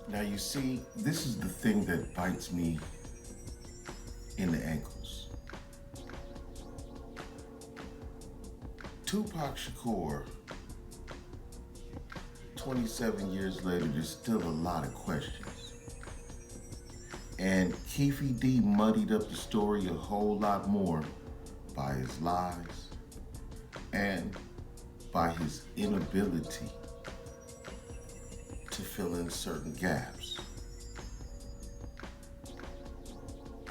Now you see, this is the thing that bites me in the ankles. Tupac Shakur, 27 years later, there's still a lot of questions. And Keefe D muddied up the story a whole lot more by his lies and by his inability to fill in certain gaps.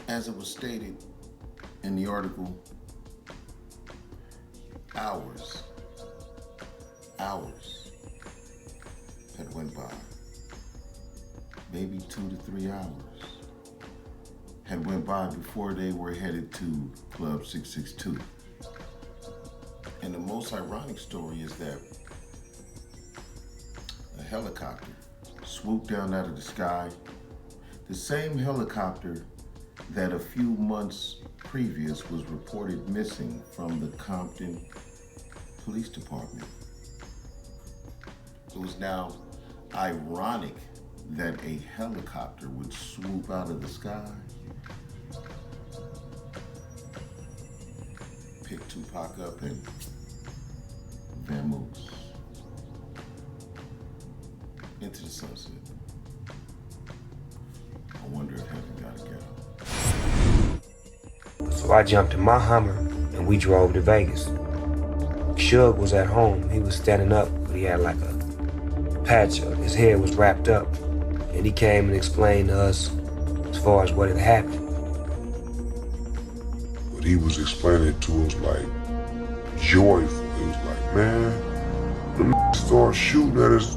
As it was stated in the article, hours had went by. Maybe 2 to 3 hours had went by before they were headed to Club 662. And the most ironic story is that a helicopter swooped down out of the sky, the same helicopter that a few months previous was reported missing from the Compton Police Department. It was now ironic that a helicopter would swoop out of the sky, pick Tupac up, and vamoose into the sunset. I wonder if heaven got a ghetto. So I jumped in my Hummer and we drove to Vegas. Suge was at home. He was standing up, but he had like a patch of his hair was wrapped up. And he came and explained to us as far as what had happened. But he was explaining it to us like joyful. He was like, man, them started shooting at us.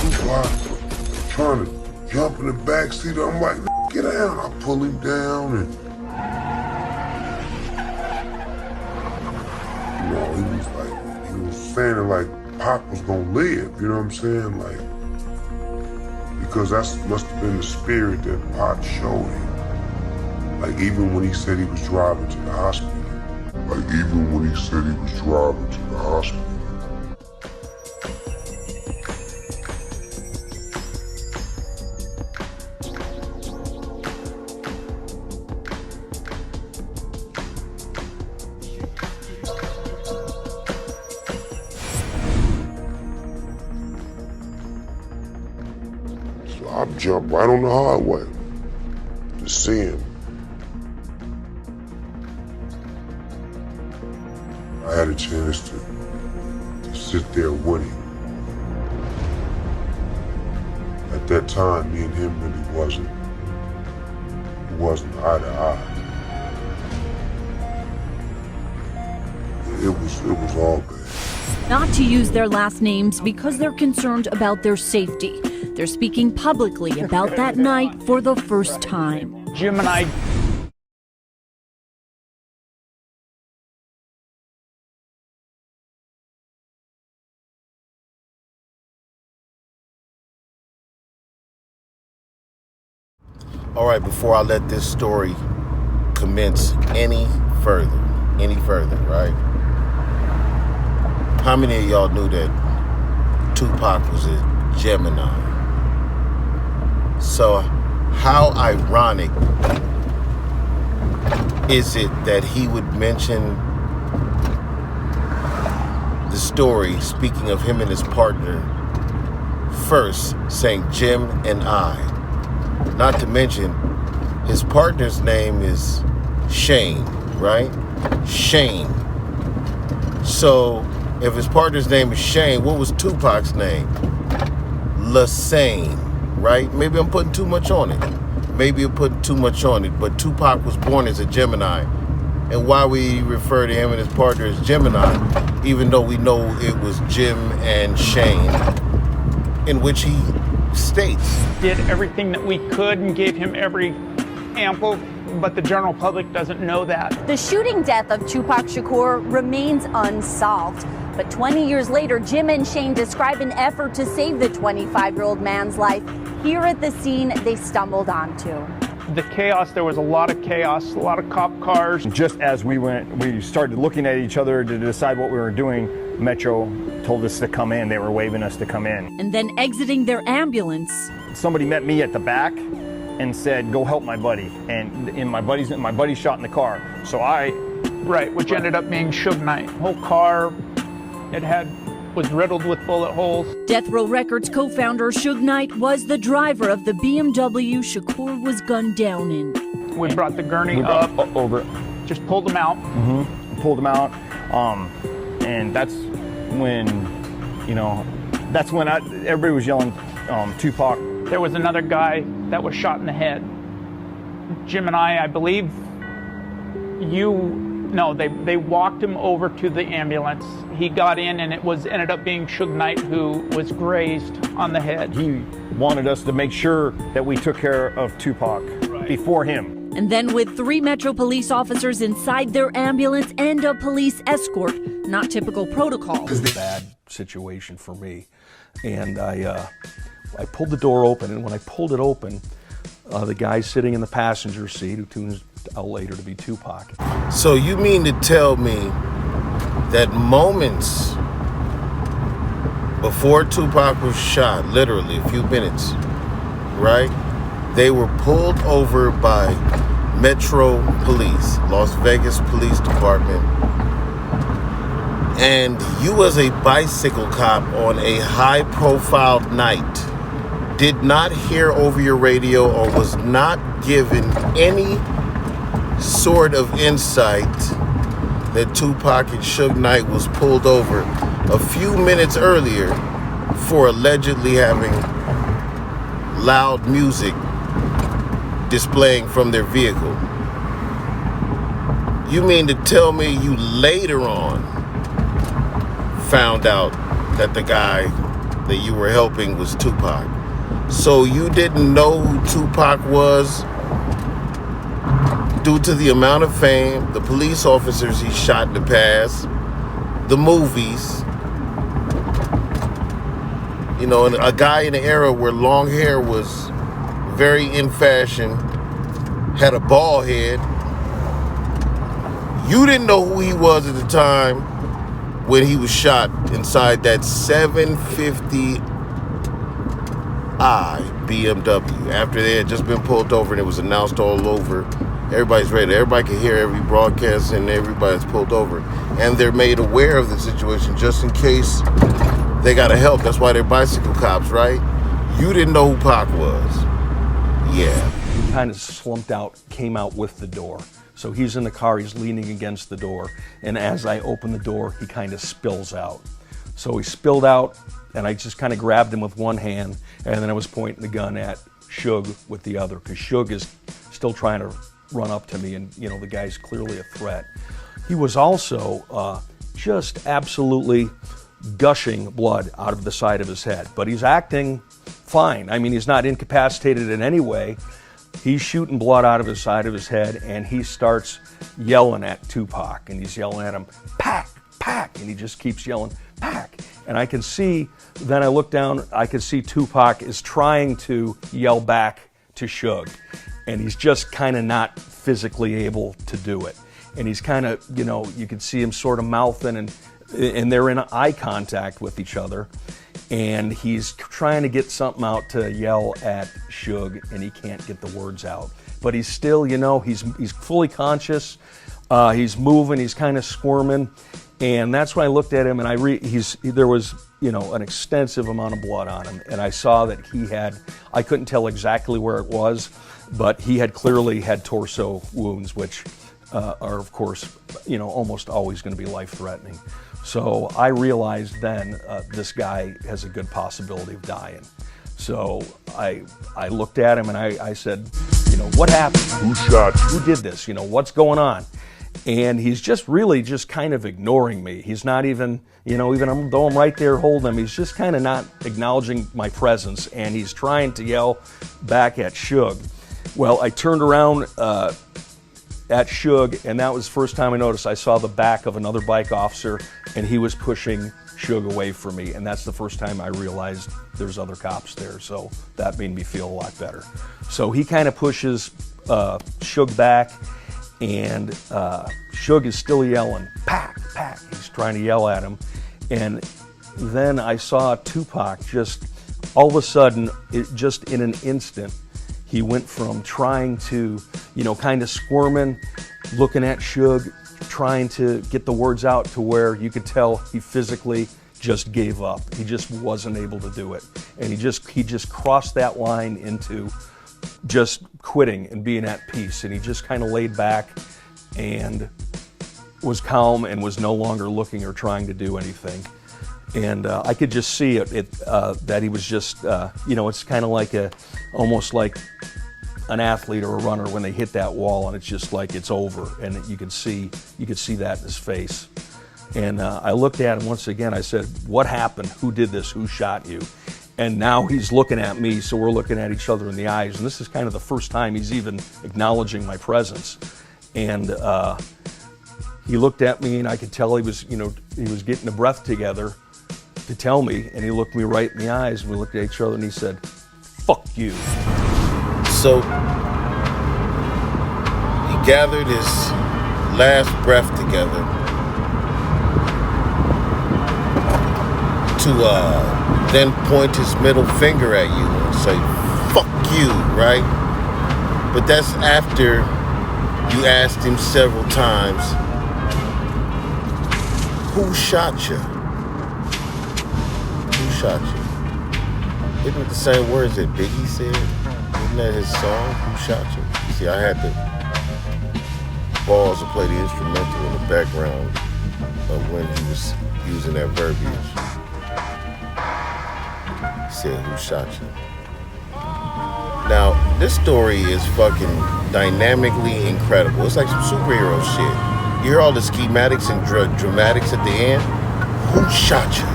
Tupac trying to jump in the backseat. I'm like, get down. I pull him down and he was like, he was saying it like Pac was gonna live, you know what I'm saying? Like, because that must have been the spirit that Pac showed him. Like, even when he said he was driving to the hospital. So I jumped right on the highway to see him. I had a chance to sit there with him. At that time, me and him really wasn't eye to eye. It was all bad. Not to use their last names because they're concerned about their safety. They're speaking publicly about that night for the first time. Jim and I All right, before I let this story commence any further, right? How many of y'all knew that Tupac was a Gemini? So how ironic is it that he would mention the story, speaking of him and his partner, first saying Jim and I? Not to mention, his partner's name is Shane, right? Shane. So, if his partner's name is Shane, what was Tupac's name? Lassane, right? Maybe I'm putting too much on it. But Tupac was born as a Gemini. And why we refer to him and his partner as Gemini, even though we know it was Jim and Shane, in which he states did everything that we could and gave him every ample, but the general public doesn't know that. The shooting death of Tupac Shakur remains unsolved. But 20 years later, Jim and Shane describe an effort to save the 25-year-old man's life here at the scene they stumbled onto. The chaos, there was a lot of chaos, a lot of cop cars. Just as we started looking at each other to decide what we were doing, Metro told us to come in. They were waving us to come in. And then exiting their ambulance. Somebody met me at the back and said, "Go help my buddy." And my buddy shot in the car. So which ended up being Suge Knight. The whole car, was riddled with bullet holes. Death Row Records co-founder Suge Knight was the driver of the BMW Shakur was gunned down in. We brought the gurney up, over, just pulled him out. Pulled him out, and that's when, everybody was yelling, Tupac. There was another guy that was shot in the head. Jim and I believe they walked him over to the ambulance. He got in, and it ended up being Suge Knight who was grazed on the head. He wanted us to make sure that we took care of Tupac before him. And then with 3 Metro police officers inside their ambulance and a police escort, not typical protocol. It's a bad situation for me. And I pulled the door open, and when I pulled it open, the guy sitting in the passenger seat, who turns out later to be Tupac. So you mean to tell me that moments before Tupac was shot, literally a few minutes, right? They were pulled over by Metro Police, Las Vegas Police Department. And you as a bicycle cop on a high-profile night did not hear over your radio or was not given any sort of insight that Tupac and Suge Knight was pulled over a few minutes earlier for allegedly having loud music displaying from their vehicle. You mean to tell me you later on found out that the guy that you were helping was Tupac? So you didn't know who Tupac was due to the amount of fame, the police officers he shot in the past, the movies, and a guy in the era where long hair was very in fashion, had a bald head. You didn't know who he was at the time when he was shot inside that 750i BMW after they had just been pulled over and it was announced all over. Everybody's ready. Everybody can hear every broadcast and everybody's pulled over. And they're made aware of the situation just in case they gotta help. That's why they're bicycle cops, right? You didn't know who Pac was. Yeah. He kind of slumped out, came out with the door. So he's in the car, he's leaning against the door. And as I open the door, he kind of spills out. So he spilled out, and I just kind of grabbed him with one hand, and then I was pointing the gun at Suge with the other, because Suge is still trying to run up to me, and the guy's clearly a threat. He was also just absolutely gushing blood out of the side of his head, but he's acting fine. I mean, he's not incapacitated in any way. He's shooting blood out of his side of his head, and he starts yelling at Tupac, and he's yelling at him, "Pac, Pac," and he just keeps yelling, "Pac." And I can see, then I look down, I can see Tupac is trying to yell back to Suge, and he's just kind of not physically able to do it. And he's kind of, you can see him sort of mouthing, and they're in eye contact with each other. And he's trying to get something out to yell at Suge, and he can't get the words out. But he's still, he's fully conscious. He's moving. He's kind of squirming, and that's when I looked at him, and there was, an extensive amount of blood on him, and I saw that he had. I couldn't tell exactly where it was, but he had clearly had torso wounds, which are, of course, almost always going to be life-threatening. So I realized then this guy has a good possibility of dying. So I looked at him and I said, what happened? Who shot you? Who did this? What's going on? And he's just really just kind of ignoring me. He's not even, even though I'm right there holding him, he's just kind of not acknowledging my presence, and he's trying to yell back at Suge. Well, I turned around at Suge, and that was the first time I noticed. I saw the back of another bike officer, and he was pushing Suge away from me, and that's the first time I realized there's other cops there, so that made me feel a lot better. So he kind of pushes Suge back, and Suge is still yelling, "Pack, pack." He's trying to yell at him. And then I saw Tupac just, all of a sudden, just in an instant, he went from trying to, kind of squirming, looking at Suge, trying to get the words out, to where you could tell he physically just gave up. He just wasn't able to do it. And he just crossed that line into just quitting and being at peace. And he just kind of laid back and was calm and was no longer looking or trying to do anything. And I could just see that he was just, it's kind of like almost like an athlete or a runner when they hit that wall and it's just like it's over, and you could see that in his face. And I looked at him once again. I said, "What happened? Who did this? Who shot you?" And now he's looking at me, so we're looking at each other in the eyes. And this is kind of the first time he's even acknowledging my presence. And he looked at me, and I could tell he was getting the breath together to tell me. And he looked me right in the eyes, and we looked at each other, and he said, "Fuck you." So he gathered his last breath together to then point his middle finger at you and say, "Fuck you," right? But that's after you asked him several times, "Who shot you? Who shot you?" Isn't it the same words that Biggie said? Isn't that his song, "Who Shot You"? See, I had the balls to play the instrumental in the background of when he was using that verbiage. He said, "Who shot you?" Now, this story is fucking dynamically incredible. It's like some superhero shit. You hear all the schematics and dramatics at the end? Who shot you?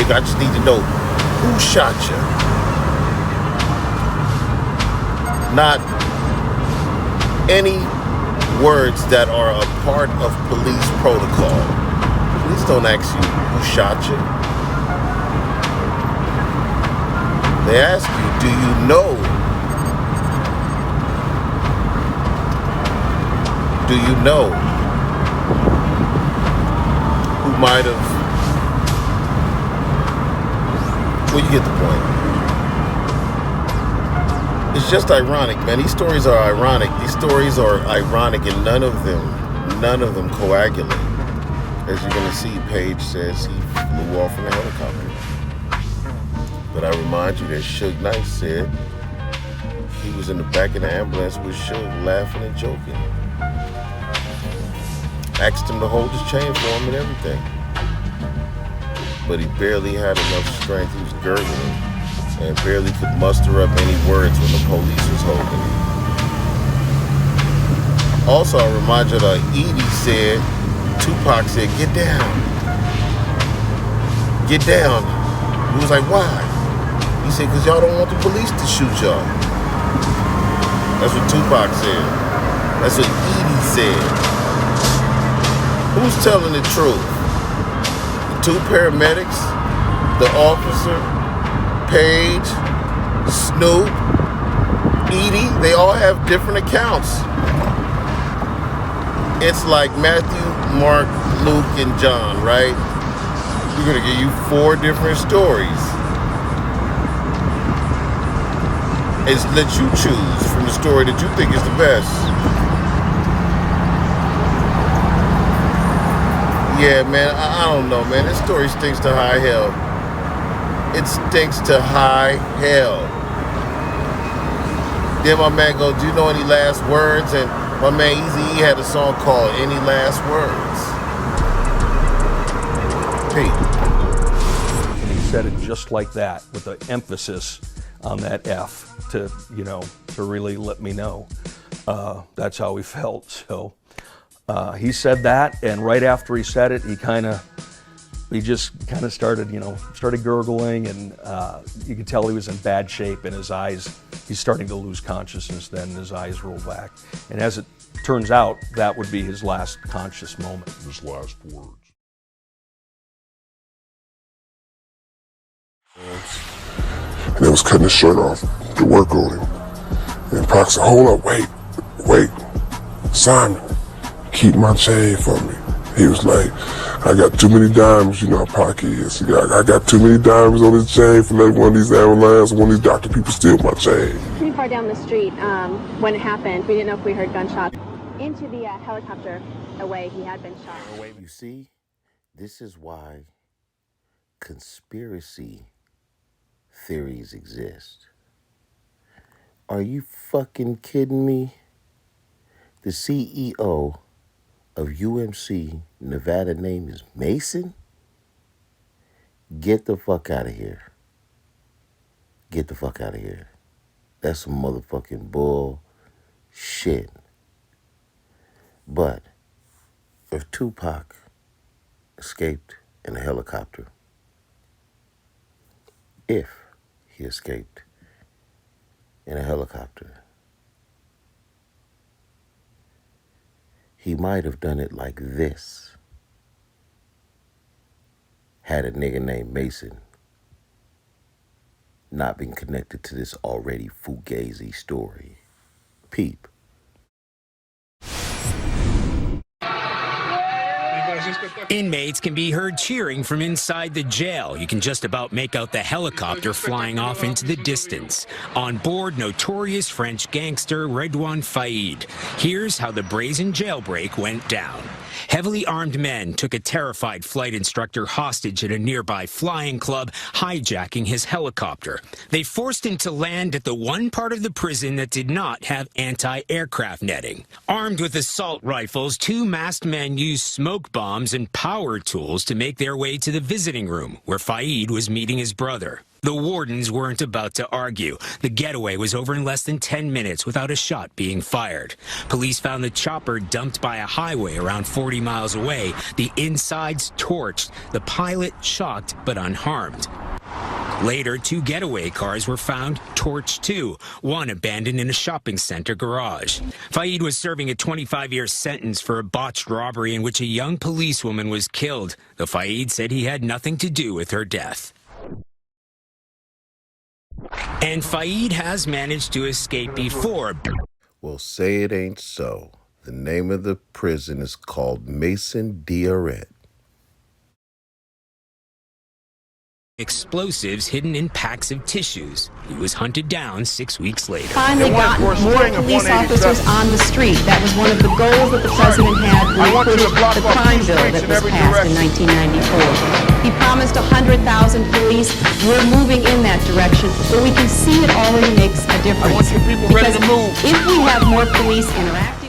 I just need to know, who shot you? Not any words that are a part of police protocol. Police don't ask you who shot you. They ask you, do you know? Do you know who might have? Well, you get the point. It's just ironic, man. These stories are ironic. These stories are ironic, and none of them coagulate. As you're gonna see, Paige says he flew off in a helicopter. But I remind you that Suge Knight said he was in the back of the ambulance with Suge, laughing and joking. Asked him to hold his chain for him and everything. But he barely had enough strength. He was gurgling and barely could muster up any words when the police was holding him. Also, I remind you that Edie said, Tupac said, "Get down. Get down." He was like, "Why?" He said, "Because y'all don't want the police to shoot y'all." That's what Tupac said. That's what Edie said. Who's telling the truth? The two paramedics, the officer, Paige, Snoop, Edie, they all have different accounts. It's like Matthew, Mark, Luke, and John, right? We're going to give you 4 different stories. It's let you choose from the story that you think is the best. Yeah, man, I don't know, man. This story stinks to high hell. It stinks to high hell. Then my man goes, "Do you know any last words?" And my man Eazy-E had a song called "Any Last Words." Pete. And he said it just like that, with the emphasis on that F to really let me know. That's how he felt. So he said that, and right after he said it, he just started gurgling, and you could tell he was in bad shape, and his eyes, he's starting to lose consciousness then, and his eyes roll back. And as it turns out, that would be his last conscious moment. His last words. And I was cutting his shirt off to work on him. And Pac said, hold up, wait, Simon, keep my chain for me. He was like, I got too many diamonds, you know how Pac is. I got too many diamonds on this chain for letting one of these ambulance, one of these doctor people steal my chain. Pretty far down the street when it happened, we didn't know if we heard gunshots. Into the helicopter away, he had been shot. You see, this is why conspiracy theories exist. Are you fucking kidding me? The CEO of UMC Nevada name is Mason? Get the fuck out of here. Get the fuck out of here. That's some motherfucking bull shit. But if Tupac escaped in a helicopter, if he escaped in a helicopter, he might have done it like this had a nigga named Mason not been connected to this already fugazi story. Peep. Inmates can be heard cheering from inside the jail. You can just about make out the helicopter flying off into the distance. On board, notorious French gangster Redouane Faïd. Here's how the brazen jailbreak went down. Heavily armed men took a terrified flight instructor hostage at a nearby flying club, hijacking his helicopter. They forced him to land at the one part of the prison that did not have anti-aircraft netting. Armed with assault rifles, two masked men used smoke bombs and power tools to make their way to the visiting room, where Faïd was meeting his brother. The wardens weren't about to argue. The getaway was over in less than 10 minutes without a shot being fired. Police found the chopper dumped by a highway around 40 miles away, the insides torched, the pilot shocked but unharmed. Later, two getaway cars were found torched too, one abandoned in a shopping center garage. Faïd was serving a 25-year sentence for a botched robbery in which a young policewoman was killed, though Faïd said he had nothing to do with her death. And Faïd has managed to escape before. Well, say it ain't so. The name of the prison is called Mason Dioret. Explosives hidden in packs of tissues. He was hunted down 6 weeks later. Finally gotten more police officers on the street. That was one of the goals that the president had when he pushed the crime bill that was passed in 1994. He promised 100,000 police. We're moving in that direction, but we can see it already makes a difference. I want you people ready to move. If we have more police interacting